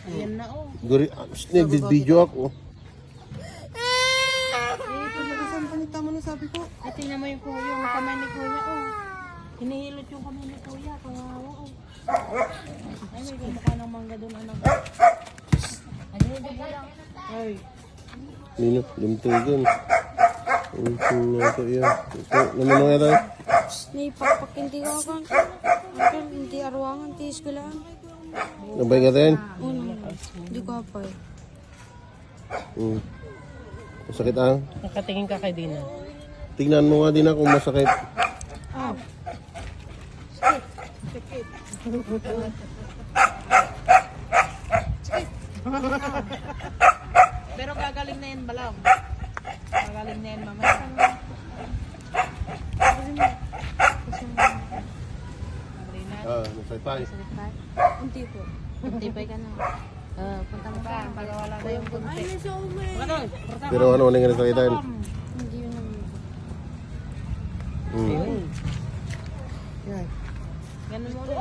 Ayan na oh. Guri, video ako. Pagkakasan panita mo na sabi ko. Ay, tingnan mo yung kamay ni kuya oh. Hinihilot yung kamay ni kuya. Kawawa oh. Ay, may kumukha ng mangga doon anak. Ay, hindi mo lang. Ay. Nino, limtugan. Ito yan. Naman nga tayo. May papakinti ko ako. Hindi arwangan, tiis ko lang. Nabay ka tayo? Hindi ko apa eh. Masakit ah. Nakatingin ka kay Dina. Tingnan mo nga din kung masakit. Pero gagaling na yan balaw. Gagaling na yan mamaya. Masakit pa eh. Hindi po. Puntipay ka na. Punta mo pa. Para wala na yung punti. Pero ano nga nasakit tayo? Hindi yun naman. Ganun mo ulit.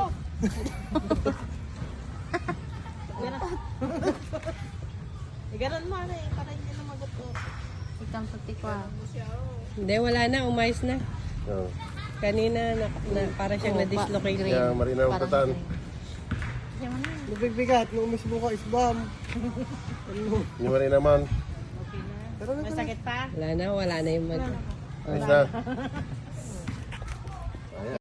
Ganun mo eh. Para hindi na magutot. Ikang patikwa. Hindi, wala na. Umayos na. Oo. Kanina, para siyang na-dislocate. Kaya marinaw ang tatan. Nabigbigat. Nung umisbo ko, isbam. Hindi mo rin naman. Masakit pa? Wala na yung mag... Ayos na.